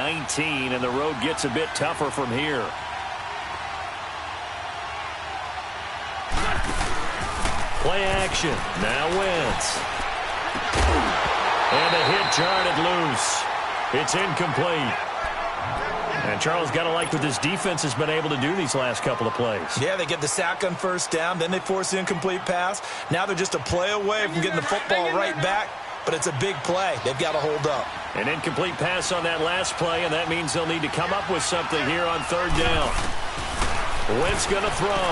19, and the road gets a bit tougher from here. Play action. Now Wentz. And a hit jarred it loose. It's incomplete. And Charles, got to like what this defense has been able to do these last couple of plays. Yeah, they get the sack on first down, then they force the incomplete pass. Now they're just a play away from getting the football right back, but it's a big play. They've got to hold up. An incomplete pass on that last play, and that means they'll need to come up with something here on third down. Wentz going to throw.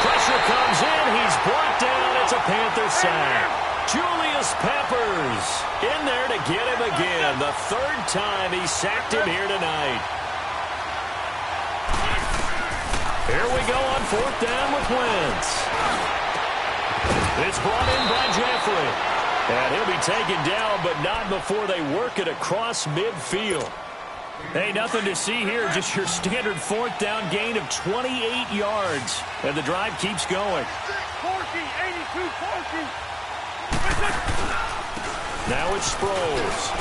Pressure comes in. He's brought down. It's a Panther sack. Julius Peppers in there to get him again. The third time he sacked him here tonight. Here we go on fourth down with Wentz. It's brought in by Jeffrey. And he'll be taken down, but not before they work it across midfield. Hey, nothing to see here. Just your standard fourth down gain of 28 yards. And the drive keeps going. 82-40. Now it's Sproles.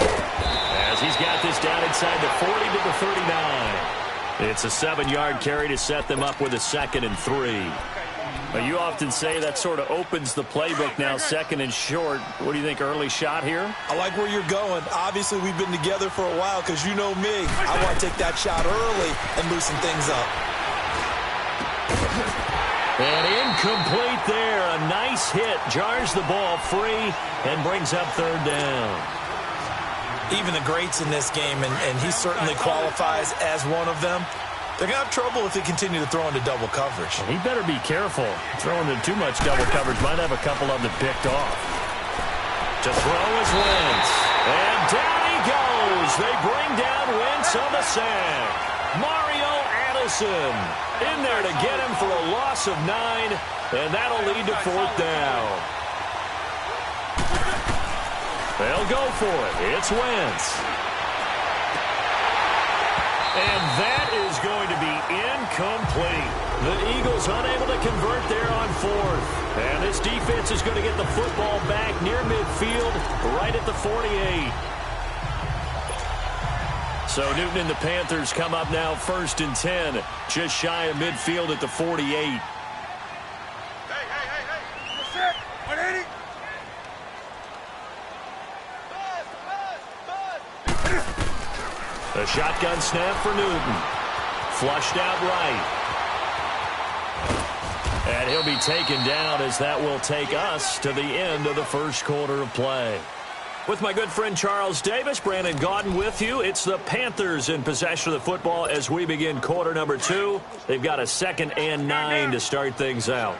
As he's got this down inside the 40 to the 39. It's a 7-yard carry to set them up with a 2nd and 3. Now, you often say that sort of opens the playbook now, 2nd and short. What do you think, early shot here? I like where you're going. Obviously, we've been together for a while because you know me. I want to take that shot early and loosen things up. And incomplete there. A nice hit. Jars the ball free and brings up third down. Even the greats in this game, and he certainly qualifies as one of them, they're going to have trouble if they continue to throw into double coverage. Well, he better be careful. Throwing into too much double coverage might have a couple of them picked off. To throw is Wentz. And down he goes. They bring down Wentz on the sack. Mario Addison in there to get him for a loss of 9, and that'll lead to fourth down. They'll go for it. It's Wentz. And that is going to be incomplete. The Eagles unable to convert there on fourth. And this defense is going to get the football back near midfield, right at the 48. So Newton and the Panthers come up now 1st and 10, just shy of midfield at the 48. Hey. 180. A shotgun snap for Newton. Flushed out right. And he'll be taken down as that will take us to the end of the first quarter of play. With my good friend Charles Davis, Brandon Gaudin with you. It's the Panthers in possession of the football as we begin quarter number 2. They've got a 2nd and 9 to start things out.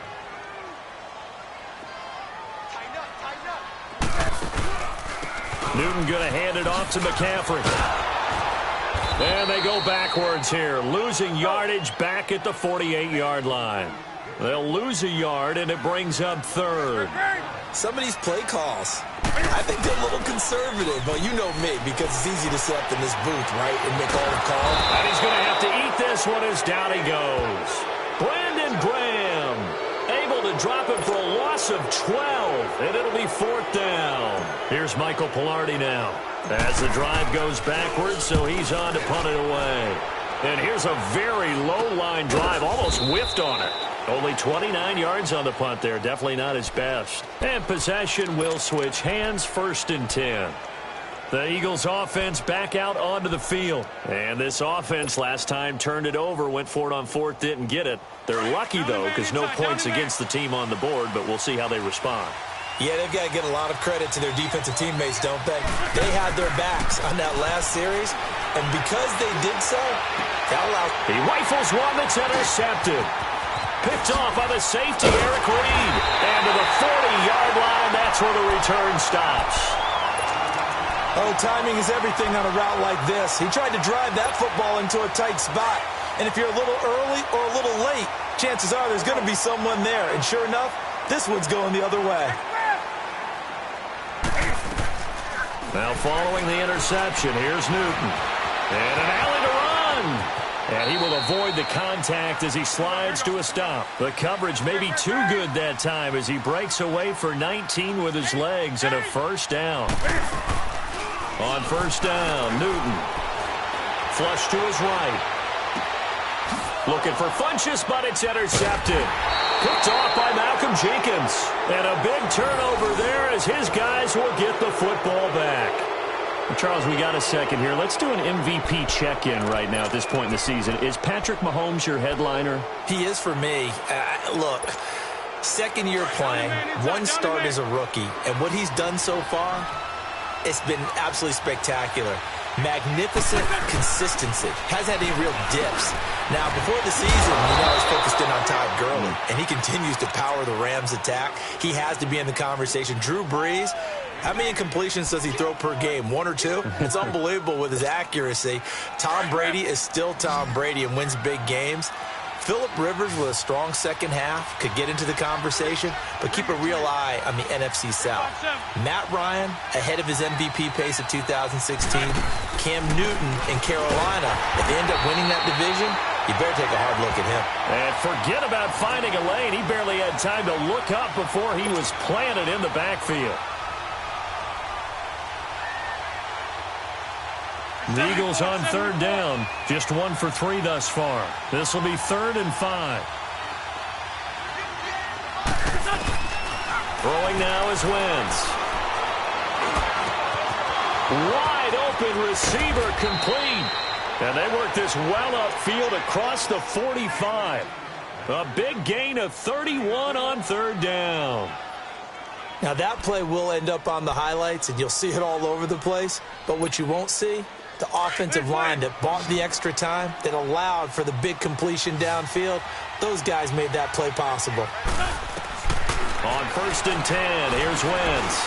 Newton going to hand it off to McCaffrey. And they go backwards here, losing yardage back at the 48-yard line. They'll lose a yard, and it brings up third. Some of these play calls, I think they're a little conservative, but you know me, because it's easy to sit up in this booth, right, and make all the calls. And he's going to have to eat this one as down he goes. Brandon Graham able to drop it for a loss of 12, and it'll be fourth down. Here's Michael Pilardi now as the drive goes backwards, so he's on to punt it away. And here's a very low-line drive, almost whiffed on it. Only 29 yards on the punt there. Definitely not his best. And possession will switch hands, 1st and 10. The Eagles offense back out onto the field. And this offense last time turned it over, went for it on 4th, didn't get it. They're lucky, though, because no points against the team on the board, but we'll see how they respond. Yeah, they've got to get a lot of credit to their defensive teammates, don't they? They had their backs on that last series, and because they did so, that allowed... He rifles one that's intercepted. Picked off by the safety, Eric Reed. And to the 40-yard line, that's where the return stops. Oh, timing is everything on a route like this. He tried to drive that football into a tight spot. And if you're a little early or a little late, chances are there's going to be someone there. And sure enough, this one's going the other way. Now following the interception, here's Newton. And an alley to run. And he will avoid the contact as he slides to a stop. The coverage may be too good that time as he breaks away for 19 with his legs and a first down. On first down, Newton. flush to his right. Looking for Funchess, but it's intercepted. Picked off by Malcolm Jenkins. And a big turnover there as his guys will get the football back. Charles, we got a second here. Let's do an MVP check-in right now at this point in the season. Is Patrick Mahomes your headliner? He is for me. Look, second year playing, one start as a rookie, and what he's done so far, it's been absolutely spectacular. Magnificent consistency. Hasn't had any real dips. Now, before the season, he's focused in on Todd Gurley, and he continues to power the Rams' attack. He has to be in the conversation. Drew Brees, how many incompletions does he throw per game? One or two? It's unbelievable with his accuracy. Tom Brady is still Tom Brady and wins big games. Phillip Rivers with a strong second half could get into the conversation, but keep a real eye on the NFC South. Matt Ryan ahead of his MVP pace of 2016. Cam Newton in Carolina. If they end up winning that division, you better take a hard look at him. And forget about finding a lane. He barely had time to look up before he was planted in the backfield. The Eagles on third down. Just 1 for 3 thus far. This will be 3rd and 5. Throwing now is Wentz. Wide open receiver complete. And they work this well upfield across the 45. A big gain of 31 on third down. Now that play will end up on the highlights, and you'll see it all over the place. But what you won't see, the offensive line that bought the extra time, that allowed for the big completion downfield, those guys made that play possible. On 1st and 10, here's Wentz.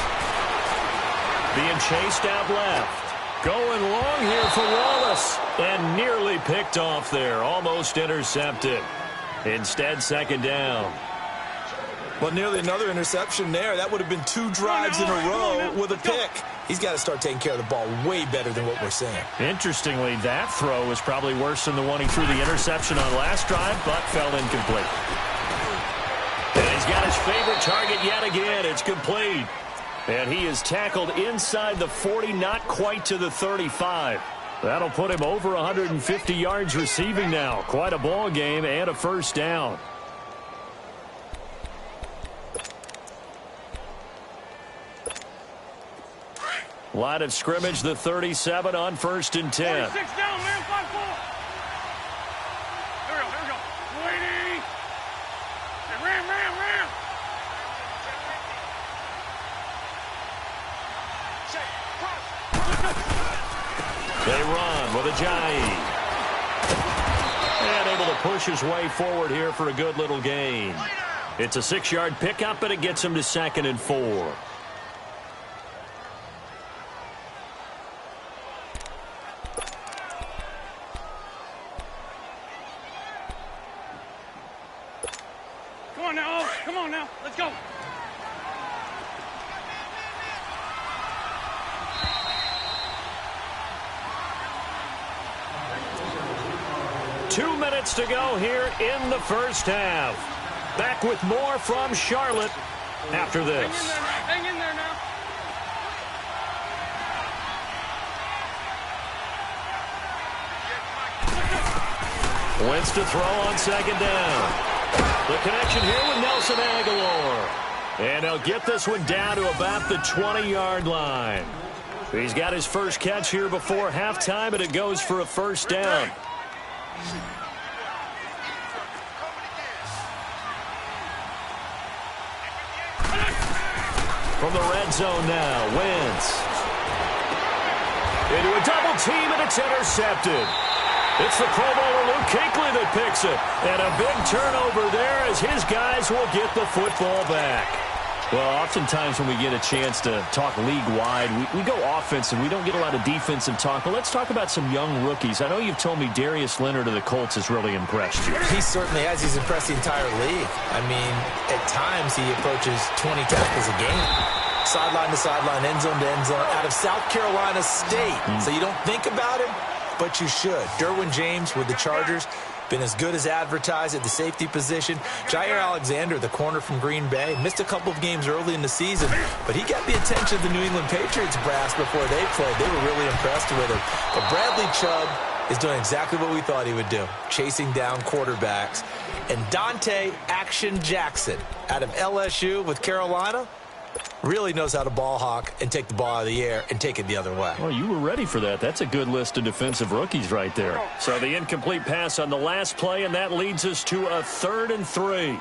Being chased out left. Going long here for Wallace. And nearly picked off there. Almost intercepted. Instead, 2nd down. Well, nearly another interception there. That would have been 2 drives in a row with a pick. He's got to start taking care of the ball way better than what we're seeing. Interestingly, that throw was probably worse than the one he threw the interception on last drive, but fell incomplete. And he's got his favorite target yet again. It's complete. And he is tackled inside the 40, not quite to the 35. That'll put him over 150 yards receiving now. Quite a ball game and a 1st down. Line of scrimmage, the 37 on 1st and 10. 6 down, man, 5-4. There we go. 280. Ram. They run with Ajayi. And able to push his way forward here for a good little gain. It's a 6-yard pickup, and it gets him to 2nd and 4. Come on now. Let's go. Two minutes to go here in the first half. Back with more from Charlotte after this. Hang in there now. Wentz to throw on 2nd down. The connection here with Nelson Aguilar. And they'll get this one down to about the 20-yard line. He's got his first catch here before halftime, and it goes for a 1st down. From the red zone now, Wentz. Into a double team, and it's intercepted. It's the Pro Bowler Luke Kuechly that picks it. And a big turnover there as his guys will get the football back. Well, oftentimes when we get a chance to talk league-wide, we go offensive. We don't get a lot of defensive talk. But let's talk about some young rookies. I know you've told me Darius Leonard of the Colts has really impressed you. He certainly has. He's impressed the entire league. I mean, at times he approaches 20 tackles a game. Sideline to sideline, end zone to end zone, out of South Carolina State. So you don't think about him, but you should. Derwin James with the Chargers, been as good as advertised at the safety position. Jair Alexander, the corner from Green Bay, missed a couple of games early in the season, but he got the attention of the New England Patriots brass before they played. They were really impressed with him. But Bradley Chubb is doing exactly what we thought he would do, chasing down quarterbacks. And Dante Action Jackson out of LSU with Carolina really knows how to ball hawk and take the ball out of the air and take it the other way. Well, you were ready for that. That's a good list of defensive rookies right there. So the incomplete pass on the last play, and that leads us to a 3rd and 3.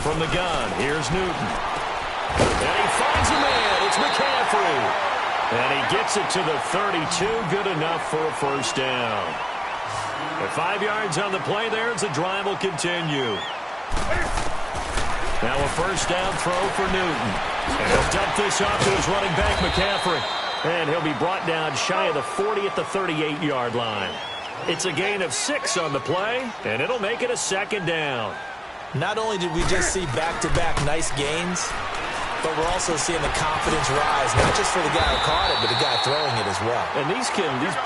From the gun, here's Newton. And he finds a man. It's McCaffrey. And he gets it to the 32. Good enough for a first down. At 5 yards on the play there as the drive will continue. Now a first down throw for Newton. And he'll dump this off to his running back, McCaffrey. And he'll be brought down shy of the 40 at the 38-yard line. It's a gain of 6 on the play, and it'll make it a 2nd down. Not only did we just see back-to-back nice gains, but we're also seeing the confidence rise, not just for the guy who caught it, but the guy throwing it as well. And these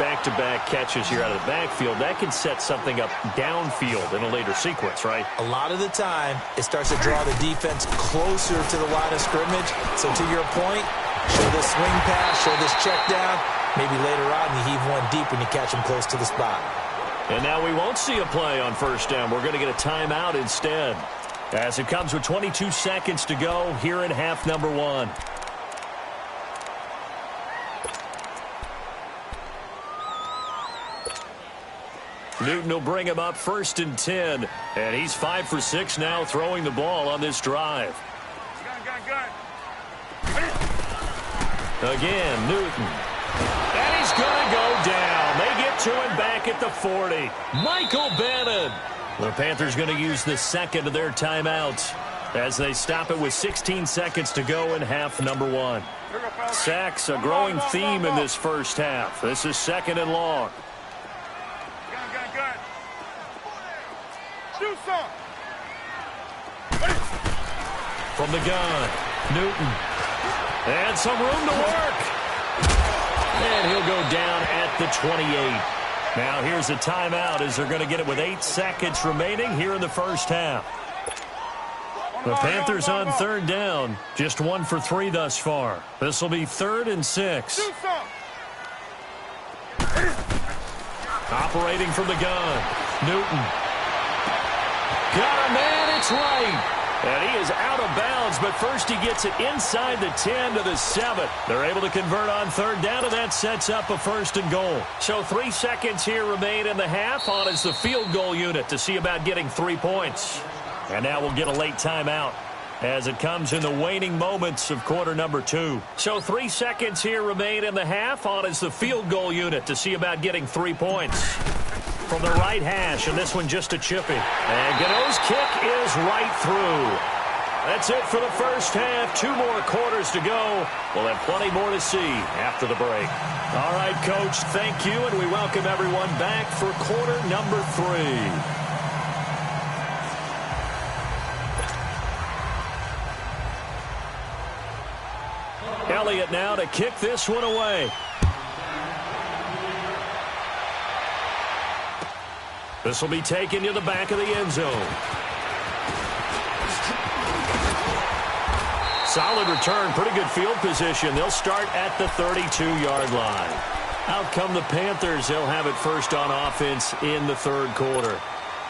back-to-back catches here out of the backfield, that can set something up downfield in a later sequence, right? A lot of the time, it starts to draw the defense closer to the line of scrimmage. So to your point, show this swing pass, show this check down. Maybe later on you heave one deep when you catch him close to the spot. And now we won't see a play on first down. We're going to get a timeout instead. As it comes with 22 seconds to go here in half number 1. Newton will bring him up 1st and 10. And he's 5 for 6 now throwing the ball on this drive. Again, Newton. And he's going to go down. They get to him back at the 40. Michael Bannon. The Panthers going to use the second of their timeouts as they stop it with 16 seconds to go in half number 1. Sacks, a growing theme in this first half. This is 2nd and long. From the gun, Newton. And some room to work. And he'll go down at the 28. Now here's a timeout as they're going to get it with 8 seconds remaining here in the first half. The Panthers on 3rd down. Just 1 for 3 thus far. This will be 3rd and 6. Operating from the gun. Newton. Got a man, it's right. And he is out of bounds, but first he gets it inside the 10 to the 7. They're able to convert on 3rd down, and that sets up a 1st and goal. So 3 seconds here remain in the half. On is the field goal unit to see about getting 3 points. And now we'll get a late timeout as it comes in the waning moments of quarter number 2. So 3 seconds here remain in the half. On is the field goal unit to see about getting 3 points. From the right hash, and this one just a chippy. And Gano's kick is right through. That's it for the first half. 2 more quarters to go. We'll have plenty more to see after the break. All right, Coach, thank you, and we welcome everyone back for quarter number 3. Elliott now to kick this one away. This will be taken to the back of the end zone. Solid return, pretty good field position. They'll start at the 32-yard line. Out come the Panthers. They'll have it first on offense in the 3rd quarter.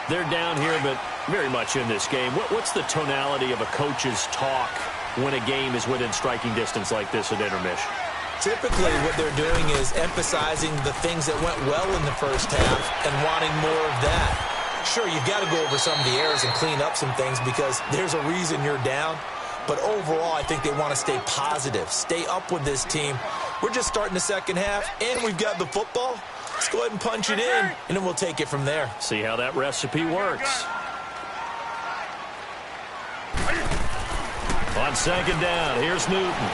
They're down here, but very much in this game. What's the tonality of a coach's talk when a game is within striking distance like this at intermission? Typically, what they're doing is emphasizing the things that went well in the first half and wanting more of that. Sure, you've got to go over some of the errors and clean up some things because there's a reason you're down. But overall, I think they want to stay positive, stay up with this team. We're just starting the second half, and we've got the football. Let's go ahead and punch it in, and then we'll take it from there. See how that recipe works. On 2nd down, here's Newton.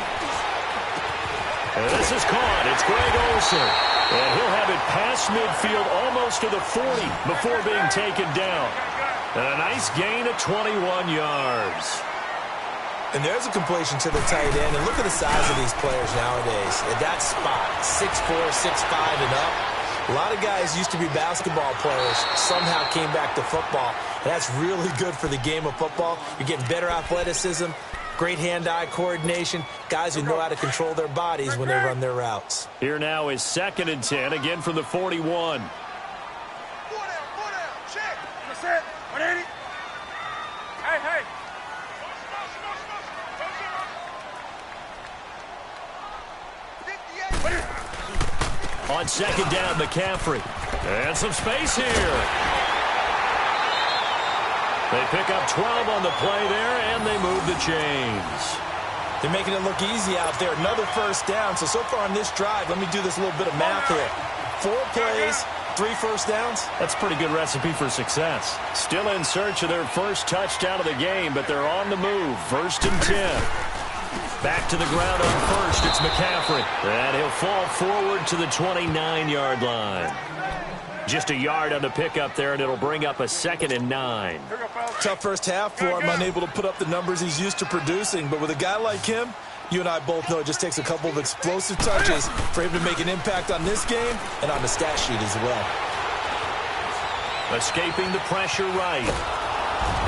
And this is caught. It's Greg Olsen. And he'll have it past midfield almost to the 40 before being taken down. And a nice gain of 21 yards. And there's a completion to the tight end. And look at the size of these players nowadays. At that spot, 6'4", 6'5", and up. A lot of guys used to be basketball players, somehow came back to football. And that's really good for the game of football. You're getting better athleticism, Great hand-eye coordination. Guys who know how to control their bodies when they run their routes. Here now is 2nd and 10, again from the 41. 4 down, check. That's it. 180. Hey. On 2nd down, McCaffrey. And some space here. They pick up 12 on the play there, and they move the chains. They're making it look easy out there. Another first down. So far on this drive, let me do this little bit of math here. 4 plays, 3 first downs. That's a pretty good recipe for success. Still in search of their first touchdown of the game, but they're on the move. 1st and 10. Back to the ground on 1st. It's McCaffrey. And he'll fall forward to the 29-yard line. Just a yard on the pickup there, and it'll bring up a 2nd and 9. Tough first half for him, unable to put up the numbers he's used to producing. But with a guy like him, you and I both know it just takes a couple of explosive touches for him to make an impact on this game and on the stat sheet as well. Escaping the pressure right.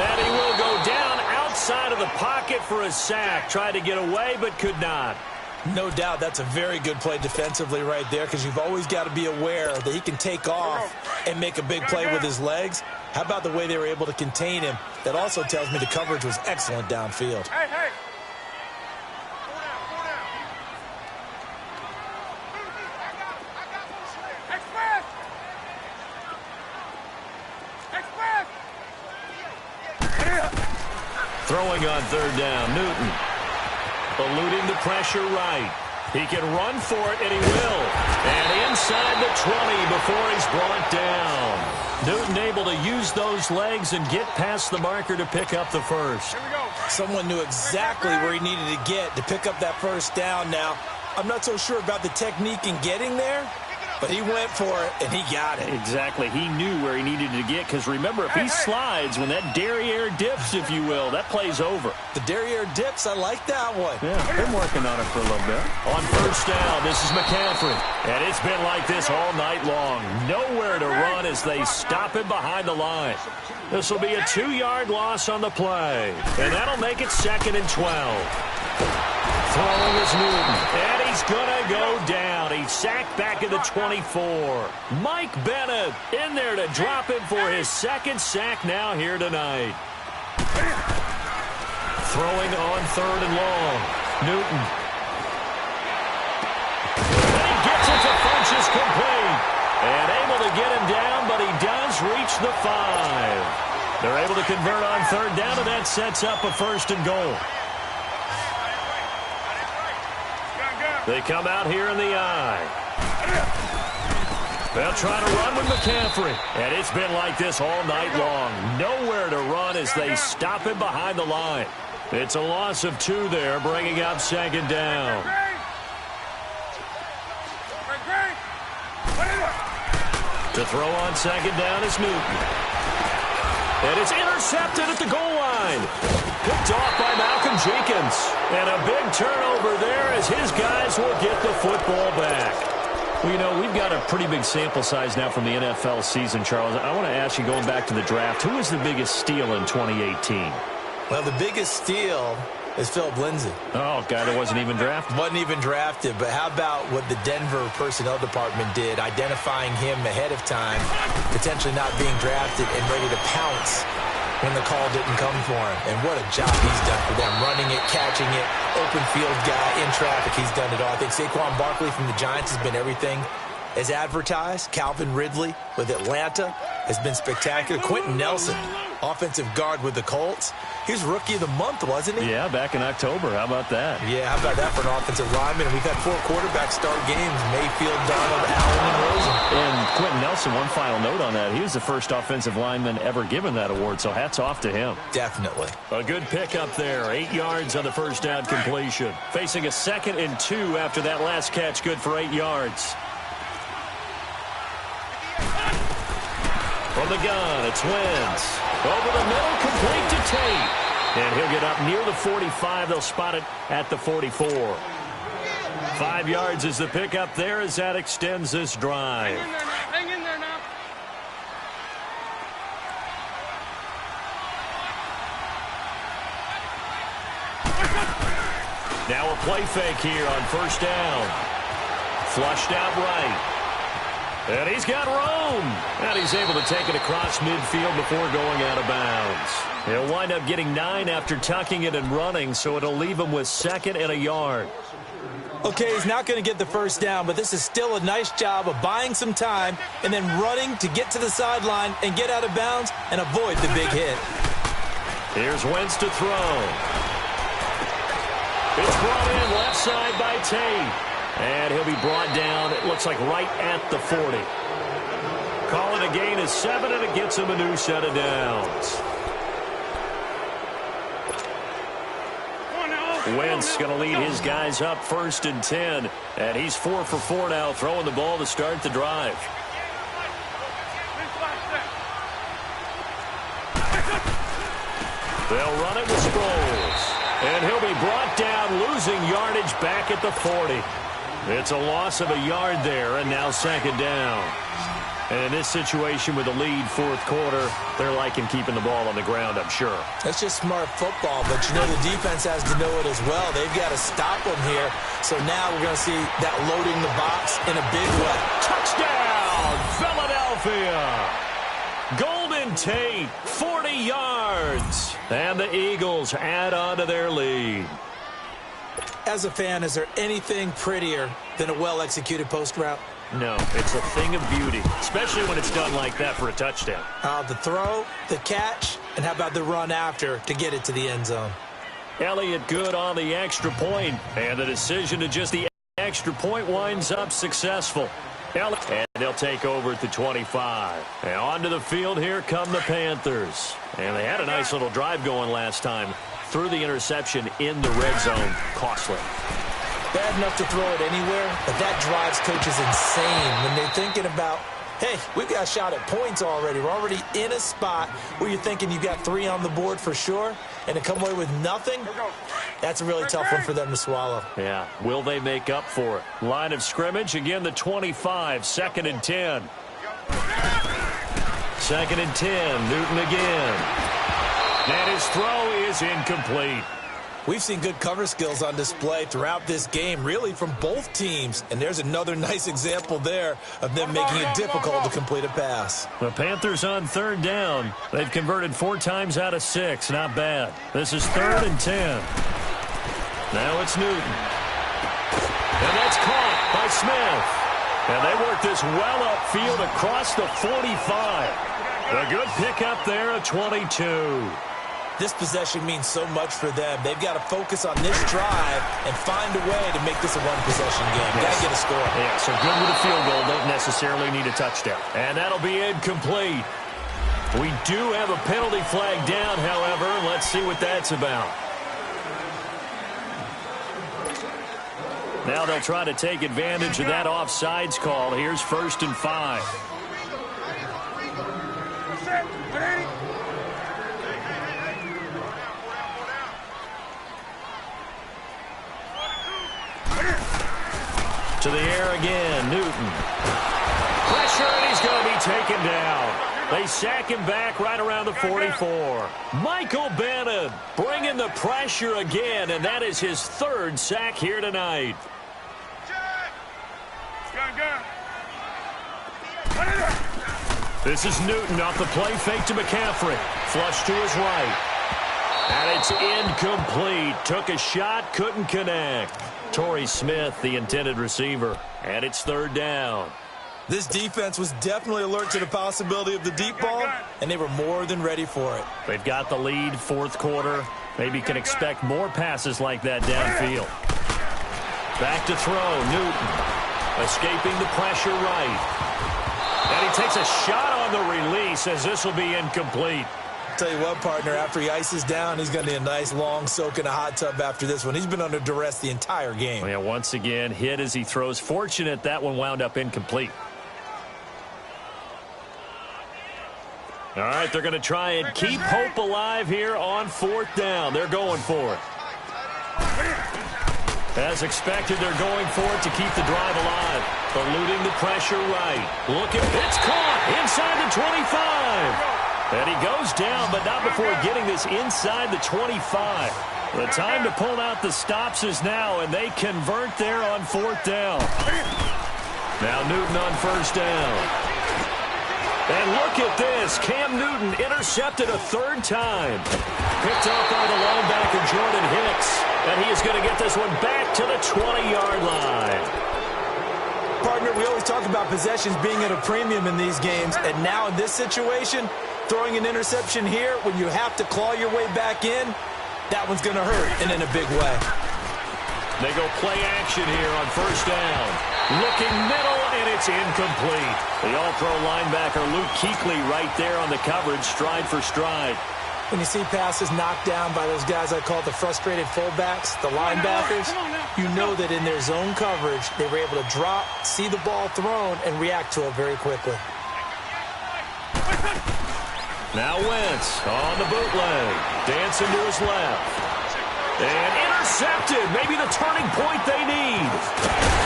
And he will go down outside of the pocket for a sack. Tried to get away, but could not. No doubt that's a very good play defensively right there, because you've always got to be aware that he can take off and make a big play with his legs. How about the way they were able to contain him? That also tells me the coverage was excellent downfield. Hey. 4 down. Express. Throwing on 3rd down, Newton. Eluding the pressure right. He can run for it, and he will. And inside the 20 before he's brought down. Newton able to use those legs and get past the marker to pick up the first. Here we go. Someone knew exactly where he needed to get to pick up that first down. Now, I'm not so sure about the technique in getting there, but he went for it, and he got it. Exactly. He knew where he needed to get, because remember, if he slides, when that derriere dips, if you will, that play's over. The derriere dips, I like that one. Yeah, been working on it for a little bit. On 1st down, this is McCaffrey. And it's been like this all night long. Nowhere to run as they stop him behind the line. This will be a 2-yard loss on the play. And that'll make it 2nd and 12. Throwing is Newton, and he's going to go down. He's sacked back at the 24. Mike Bennett in there to drop him for his 2nd sack now here tonight. Throwing on 3rd and long. Newton. And he gets it to Funchess complete. And able to get him down, but he does reach the 5. They're able to convert on 3rd down, and that sets up a 1st and goal. They come out here in the eye. They'll try to run with McCaffrey. And it's been like this all night long. Nowhere to run as they stop him behind the line. It's a loss of 2 there, bringing up 2nd down. To throw on 2nd down is Newton. And it's intercepted at the goal line. Picked off by Malcolm Jenkins. And a big turnover there as his guys will get the football back. Well, you know, we've got a pretty big sample size now from the NFL season, Charles. I want to ask you, going back to the draft, who was the biggest steal in 2018? Well, the biggest steal is Philip Lindsay. Oh, a guy that wasn't even drafted? Wasn't even drafted, but how about what the Denver personnel department did, identifying him ahead of time, potentially not being drafted and ready to pounce when the call didn't come for him. And what a job he's done for them, running it, catching it, open field guy, in traffic, he's done it all. I think Saquon Barkley from the Giants has been everything as advertised. Calvin Ridley with Atlanta has been spectacular. Quentin Nelson, offensive guard with the Colts. He was Rookie of the Month, wasn't he? Yeah, back in October. How about that? Yeah, how about that for an offensive lineman? We've had 4 quarterbacks start games: Mayfield, Donald, Allen, and Rosen. And Quentin Nelson, one final note on that. He was the first offensive lineman ever given that award, so hats off to him. Definitely. A good pickup there. 8 yards on the first down completion. Facing a 2nd and 2 after that last catch. Good for 8 yards. From the gun, it's Wentz. Over the middle, complete to Tate. And he'll get up near the 45. They'll spot it at the 44. 5 yards is the pickup there as that extends this drive. Hang in there now. play fake here on first down. Flushed out right. And he's got room. And he's able to take it across midfield before going out of bounds. He'll wind up getting 9 after tucking it and running, so it'll leave him with 2nd and a yard. Okay, he's not going to get the first down, but this is still a nice job of buying some time and then running to get to the sideline and get out of bounds and avoid the big hit. Here's Wentz to throw. It's brought in left side by Tate. And he'll be brought down, it looks like right at the 40. Call it a gain of 7, and it gets him a new set of downs. Wentz going to lead his guys up 1st and 10. And he's 4 for 4 now, throwing the ball to start the drive. They'll run it with Sproles. And he'll be brought down, losing yardage back at the 40. It's a loss of a yard there, and now 2nd down. And in this situation with the lead 4th quarter, they're liking keeping the ball on the ground, I'm sure. That's just smart football, but you know the defense has to know it as well. They've got to stop them here. So now we're going to see that loading the box in a big way. Touchdown, Philadelphia! Golden Tate, 40 yards. And the Eagles add on to their lead. As a fan, is there anything prettier than a well-executed post route? No, it's a thing of beauty, especially when it's done like that for a touchdown. The throw, the catch, and how about the run after to get it to the end zone? Elliott good on the extra point, and the decision to just the extra point winds up successful. And they'll take over at the 25. And onto the field, here come the Panthers. And they had a nice little drive going last time. Threw the interception in the red zone. Costly. Bad enough to throw it anywhere, but that drives coaches insane when they're thinking about, hey, we've got a shot at points already. We're already in a spot where you're thinking you've got 3 on the board for sure, and to come away with nothing, that's a really tough one for them to swallow. Yeah, will they make up for it? Line of scrimmage, again the 25, 2nd and 10. 2nd and 10, Newton again. And his throw is incomplete. We've seen good cover skills on display throughout this game, really from both teams. And there's another nice example there of them making it difficult to complete a pass. The Panthers on 3rd down. They've converted 4 times out of 6. Not bad. This is 3rd and 10. Now it's Newton. And that's caught by Smith. And they work this well upfield across the 45. A good pickup there at 22. This possession means so much for them. They've got to focus on this drive and find a way to make this a one-possession game. Yes. Got to get a score. Yeah, so good with a field goal. Don't necessarily need a touchdown. And that'll be incomplete. We do have a penalty flag down, however. Let's see what that's about. Now they'll try to take advantage of that offsides call. Here's 1st and 5. To the air again, Newton. Pressure, and he's going to be taken down. They sack him back right around the 44. Michael Bennett bringing the pressure again, and that is his 3rd sack here tonight. This is Newton off the play fake to McCaffrey. Flush to his right. And it's incomplete. Took a shot, couldn't connect. Torrey Smith, the intended receiver. And it's 3rd down. This defense was definitely alert to the possibility of the deep ball, and they were more than ready for it. They've got the lead, 4th quarter. Maybe can expect more passes like that downfield. Back to throw, Newton. Escaping the pressure right. And he takes a shot on the release as this will be incomplete. Tell you what, partner, after he ices down, he's going to need a nice long soak in a hot tub after this one. He's been under duress the entire game. Well, yeah, once again, hit as he throws. Fortunate that one wound up incomplete. All right, they're going to try and keep hope alive here on 4th down. They're going for it. As expected, they're going for it to keep the drive alive. Eluding the pressure right. Look at it's caught inside the 25. And he goes down, but not before getting this inside the 25. The time to pull out the stops is now, and they convert there on 4th down. Now Newton on 1st down. And look at this. Cam Newton intercepted a 3rd time. Picked off by the linebacker, Jordan Hicks. And he is going to get this one back to the 20-yard line. Partner, we always talk about possessions being at a premium in these games. And now in this situation, throwing an interception here when you have to claw your way back in, that one's going to hurt, and in a big way. They go play action here on 1st down. Looking middle, and it's incomplete. The all-pro linebacker Luke Kuechly right there on the coverage, stride for stride. When you see passes knocked down by those guys I call the frustrated fullbacks, the linebackers, you know that in their zone coverage, they were able to drop, see the ball thrown, and react to it very quickly. Now Wentz on the bootleg. Dancing to his left. And intercepted. Maybe the turning point they need.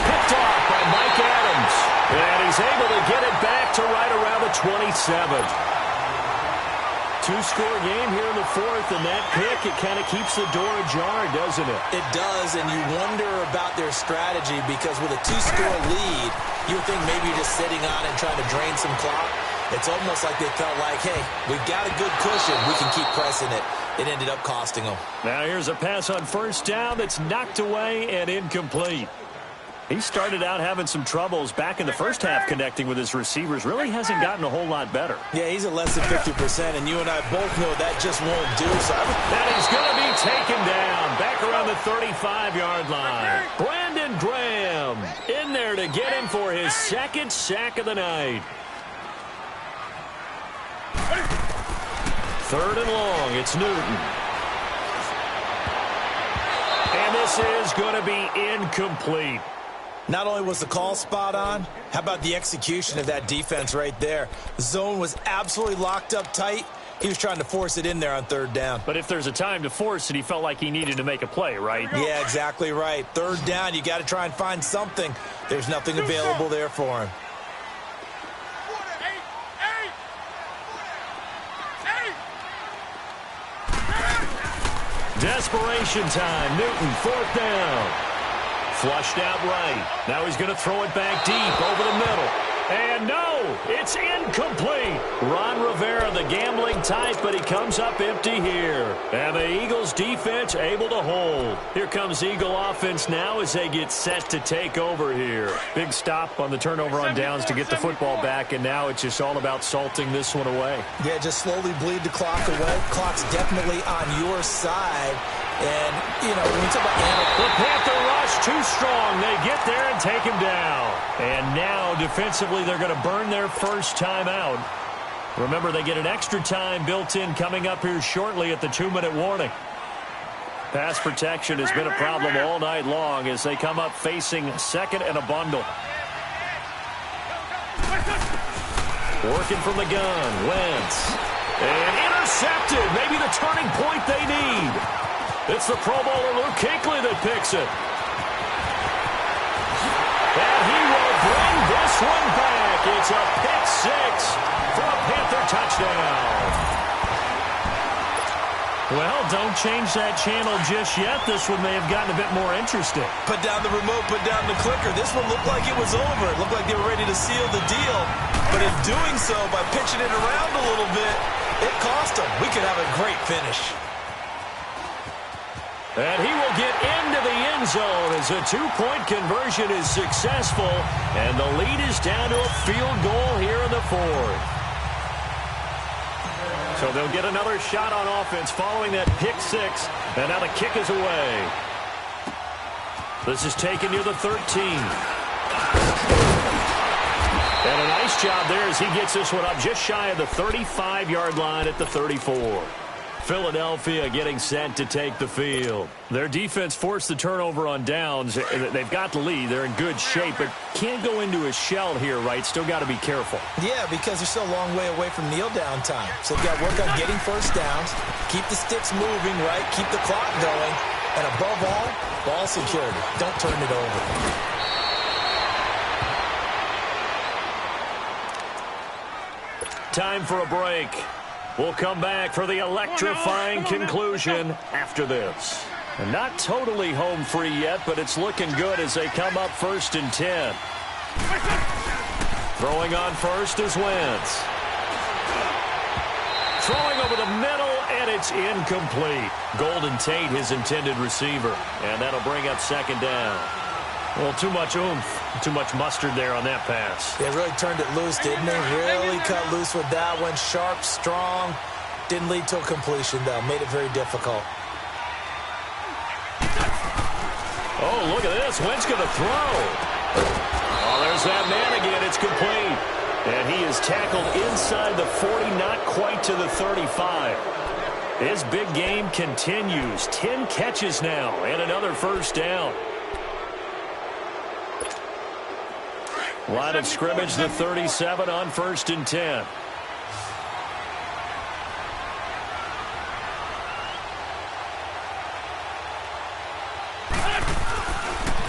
Picked off by Mike Adams. And he's able to get it back to right around the 27. Two-score game here in the 4th, and that pick, it kind of keeps the door ajar, doesn't it? It does, and you wonder about their strategy because with a 2-score lead, you would think maybe you're just sitting on it and trying to drain some clock. It's almost like they felt like, hey, we've got a good cushion. We can keep pressing it. It ended up costing them. Now here's a pass on 1st down that's knocked away and incomplete. He started out having some troubles back in the first half connecting with his receivers. Really hasn't gotten a whole lot better. Yeah, he's at less than 50%, and you and I both know that just won't do. So and he's going to be taken down back around the 35-yard line. Brandon Graham in there to get him for his 2nd sack of the night. 3rd and long. It's Newton. And this is going to be incomplete. Not only was the call spot on, how about the execution of that defense right there? The zone was absolutely locked up tight. He was trying to force it in there on 3rd down. But if there's a time to force it, he felt like he needed to make a play, right? Yeah, exactly right. 3rd down, you got to try and find something. There's nothing available there for him. Desperation time. Newton, 4th down. Flushed out right. Now he's going to throw it back deep over the middle. And no, it's incomplete. Ron Rivera, the gambling type, but he comes up empty here. And the Eagles defense able to hold. Here comes Eagle offense now as they get set to take over here. Big stop on the turnover on downs to get the football back, and now it's just all about salting this one away. Yeah, just slowly bleed the clock away. Clock's definitely on your side. And, you know, when you talk about the Panther rush too strong. They get there and take him down. And now, defensively, they're going to burn their first time out. Remember, they get an extra time built in coming up here shortly at the 2-minute warning. Pass protection has been a problem all night long as they come up facing 2nd and a bundle. Working from the gun, Wentz. And intercepted. Maybe the turning point they need. It's the Pro Bowler Luke Kuechly that picks it. And he will bring this one back. It's a pick 6 for a Panther touchdown. Well, don't change that channel just yet. This one may have gotten a bit more interesting. Put down the remote, put down the clicker. This one looked like it was over. It looked like they were ready to seal the deal. But in doing so, by pitching it around a little bit, it cost them. We could have a great finish. And he will get into the end zone as a 2-point conversion is successful. And the lead is down to a field goal here in the 4th. So they'll get another shot on offense following that pick 6. And now the kick is away. This is taken near the 13. And a nice job there as he gets this one up just shy of the 35-yard line at the 34. Philadelphia getting set to take the field. Their defense forced the turnover on downs. They've got the lead. They're in good shape, but can't go into a shell here, right? Still got to be careful. Yeah, because they're still a long way away from kneel down time. So they've got to work on getting first downs, keep the sticks moving, right? Keep the clock going. And above all, ball security. Don't turn it over. Time for a break. We'll come back for the electrifying conclusion after this. And not totally home free yet, but it's looking good as they come up 1st and 10. Throwing on first is Wentz. Throwing over the middle, and it's incomplete. Golden Tate, his intended receiver. And that'll bring up 2nd down. Well, too much oomph, too much mustard there on that pass. They really turned it loose, didn't they? Really cut loose with that one. Sharp, strong. Didn't lead to a completion, though. Made it very difficult. Oh, look at this. Wentz going to throw. Oh, there's that man again. It's complete. And he is tackled inside the 40, not quite to the 35. His big game continues. 10 catches now and another 1st down. Line of scrimmage, the 37 on 1st and 10.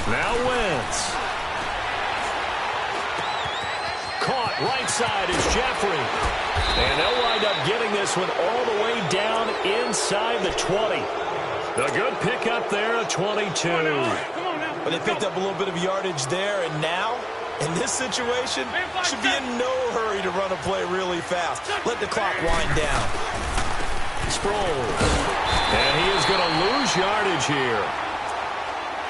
Now Wentz. Caught right side is Jeffrey. And they'll wind up getting this one all the way down inside the 20. A good pickup there, a 22. But they picked up a little bit of yardage there, and now, in this situation, should be in no hurry to run a play really fast. Let the clock wind down. Sproles. And he is going to lose yardage here.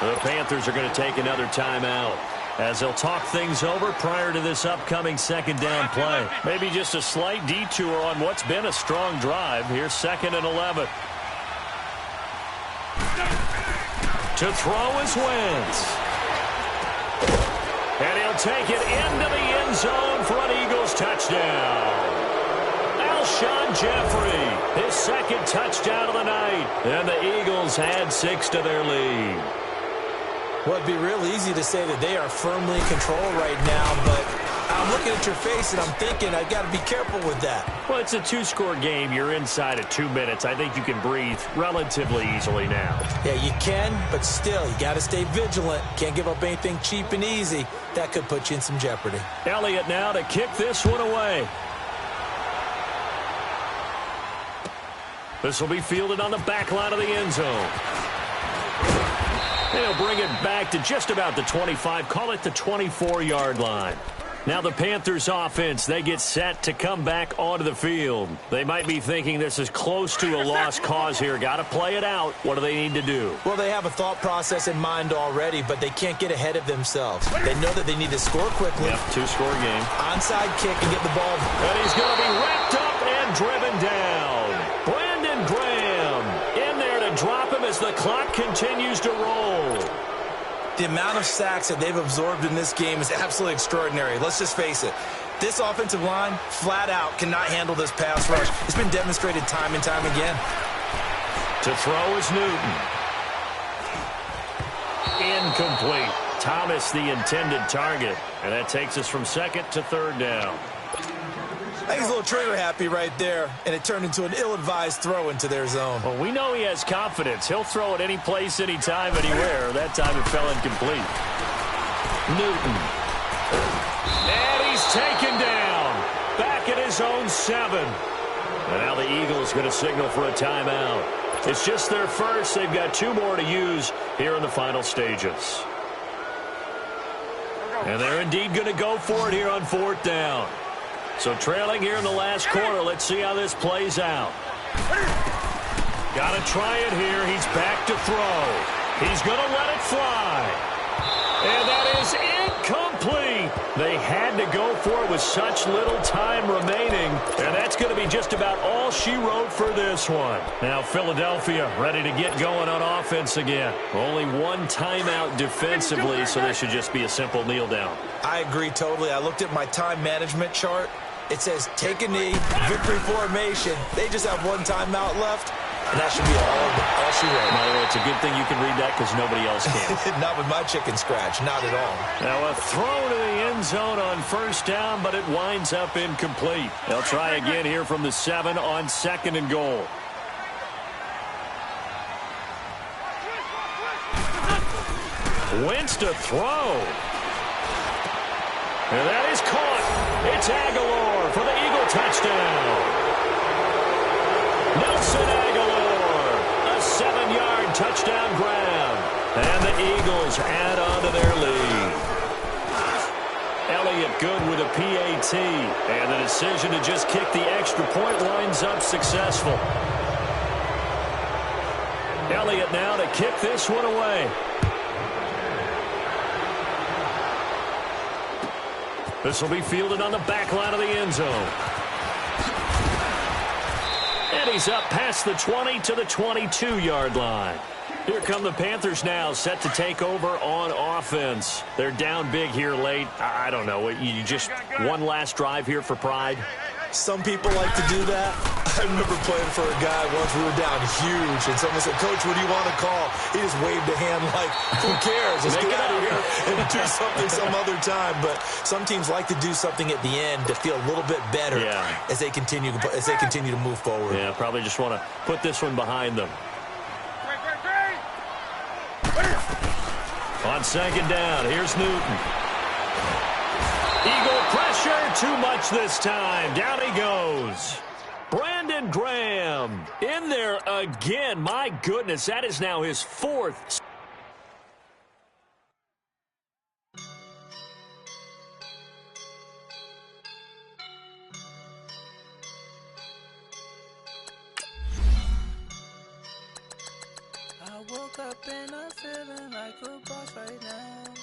The Panthers are going to take another timeout as they'll talk things over prior to this upcoming 2nd down play. Maybe just a slight detour on what's been a strong drive. Here's 2nd and 11. To throw is Wentz. And he'll take it into the end zone for an Eagles touchdown. Alshon Jeffrey, his 2nd touchdown of the night. And the Eagles add 6 to their lead. Well, it'd be real easy to say that they are firmly in control right now, but I'm looking at your face and I'm thinking I've got to be careful with that. Well, it's a 2-score game. You're inside at 2 minutes. I think you can breathe relatively easily now. Yeah, you can, but still, you got to stay vigilant. Can't give up anything cheap and easy. That could put you in some jeopardy. Elliott now to kick this one away. This will be fielded on the back line of the end zone. They'll bring it back to just about the 25, call it the 24-yard line. Now the Panthers offense, they get set to come back onto the field. They might be thinking this is close to a lost cause here. Got to play it out. What do they need to do? Well, they have a thought process in mind already, but they can't get ahead of themselves. They know that they need to score quickly. Yep, 2-score game. Onside kick and get the ball. And he's going to be wrapped up and driven down. Brandon Graham in there to drop him as the clock continues to roll. The amount of sacks that they've absorbed in this game is absolutely extraordinary. Let's just face it. This offensive line, flat out, cannot handle this pass rush. It's been demonstrated time and time again. To throw is Newton. Incomplete. Thomas, the intended target. And that takes us from 2nd to 3rd down. I think he's a little trigger happy right there, and it turned into an ill-advised throw into their zone. Well, we know he has confidence. He'll throw it any place, anytime, anywhere. That time it fell incomplete. Newton. And he's taken down. Back at his own 7. And now the Eagles going to signal for a timeout. It's just their first. They've got 2 more to use here in the final stages. And they're indeed going to go for it here on 4th down. So trailing here in the last quarter. Let's see how this plays out. Got to try it here. He's back to throw. He's going to let it fly. And that is incomplete. They had to go for it with such little time remaining. And that's going to be just about all she wrote for this one. Now Philadelphia ready to get going on offense again. Only 1 timeout defensively, so this should just be a simple kneel down. I agree totally. I looked at my time management chart. It says take a knee, victory formation. They just have 1 timeout left, and that should be all she wrote. By the way, it's a good thing you can read that because nobody else can. Not with my chicken scratch, not at all. Now a throw to the end zone on 1st down, but it winds up incomplete. They'll try again here from the 7 on 2nd and goal. Wentz to throw. And that is caught. It's Aguilar for the Eagle touchdown. Nelson Aguilar, a 7-yard touchdown grab. And the Eagles add on to their lead. Elliott good with a PAT. And the decision to just kick the extra point winds up successful. Elliott now to kick this one away. This will be fielded on the back line of the end zone. And he's up past the 20 to the 22-yard line. Here come the Panthers now, set to take over on offense. They're down big here late. I don't know. You just one last drive here for pride? Some people like to do that. I remember playing for a guy once. We were down huge, and someone said, "Coach, what do you want to call?" He just waved a hand like, "Who cares? Let's get out of here and do something some other time." But some teams like to do something at the end to feel a little bit better as they continue to move forward. Yeah, probably just want to put this one behind them. On second down, here's Newton. Eagle pressure, too much this time. Down he goes. Brandon Graham in there again. My goodness, that is now his 4th. I woke up and I'm feeling like a boss right now.